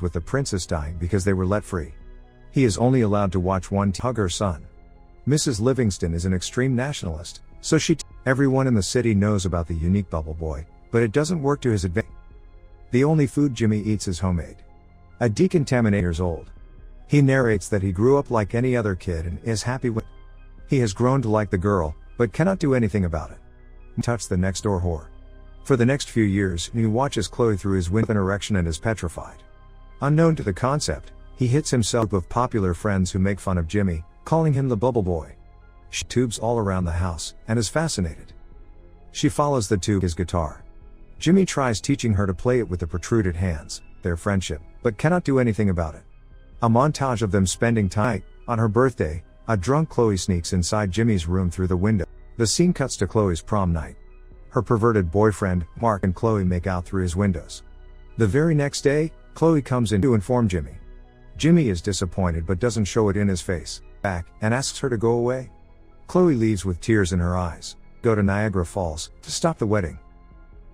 with the princess dying because they were let free. He is only allowed to watch one hug her son. Mrs. Livingston is an extreme nationalist, so everyone in the city knows about the unique bubble boy, but it doesn't work to his advantage. The only food Jimmy eats is homemade. A decontaminated years old. He narrates that he grew up like any other kid and is happy with it. He has grown to like the girl, but cannot do anything about it. Touch the next door whore. For the next few years, he watches Chloe through his window with an erection and is petrified. Unknown to the concept, he hits himself with popular friends who make fun of Jimmy, calling him the bubble boy. She tubes all around the house, and is fascinated. She follows the tube his guitar. Jimmy tries teaching her to play it with the protruded hands, their friendship, but cannot do anything about it. A montage of them spending time. On her birthday, a drunk Chloe sneaks inside Jimmy's room through the window. The scene cuts to Chloe's prom night. Her perverted boyfriend, Mark, and Chloe make out through his windows. The very next day, Chloe comes in to inform Jimmy. Jimmy is disappointed but doesn't show it in his face, and asks her to go away. Chloe leaves with tears in her eyes. Go to Niagara Falls, to stop the wedding.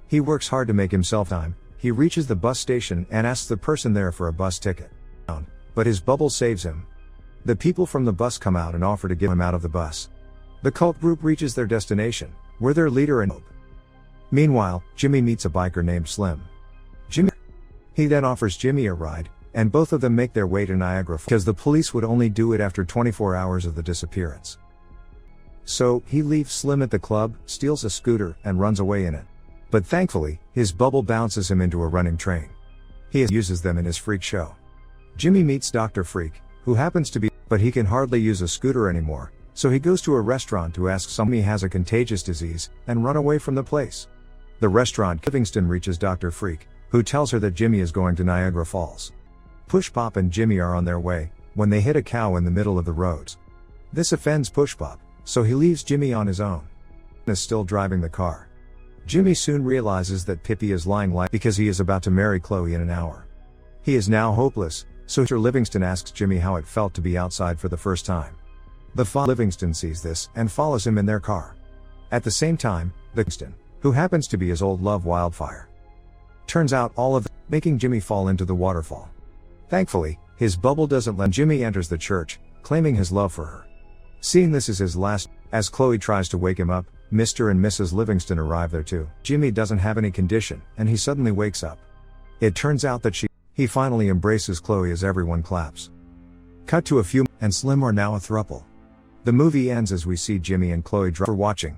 He works hard to make himself time. He reaches the bus station and asks the person there for a bus ticket. But his bubble saves him. The people from the bus come out and offer to get him out of the bus. The cult group reaches their destination, where their leader and Meanwhile, Jimmy meets a biker named Slim. He then offers Jimmy a ride, and both of them make their way to Niagara Falls because the police would only do it after 24 hours of the disappearance. So, he leaves Slim at the club, steals a scooter, and runs away in it. But thankfully, his bubble bounces him into a running train. He uses them in his freak show. Jimmy meets Dr. Freak, who happens to be, but he can hardly use a scooter anymore, so he goes to a restaurant to ask somebody has a contagious disease, and run away from the place. The restaurant Livingston reaches Dr. Freak, who tells her that Jimmy is going to Niagara Falls. Push Pop and Jimmy are on their way, when they hit a cow in the middle of the roads. This offends Push Pop, so he leaves Jimmy on his own. Is still driving the car. Jimmy soon realizes that Pippi is lying because he is about to marry Chloe in an hour. He is now hopeless, so Mr. Livingston asks Jimmy how it felt to be outside for the first time. The father Livingston sees this and follows him in their car. At the same time, Livingston, who happens to be his old love Wildfire, turns out all of making Jimmy fall into the waterfall. Thankfully, his bubble doesn't let Jimmy enters the church, claiming his love for her. Seeing this is his last, as Chloe tries to wake him up, Mr. and Mrs. Livingston arrive there too. Jimmy doesn't have any condition, and he suddenly wakes up. It turns out that he finally embraces Chloe as everyone claps. Cut to a few, and Slim are now a throuple. The movie ends as we see Jimmy and Chloe for watching.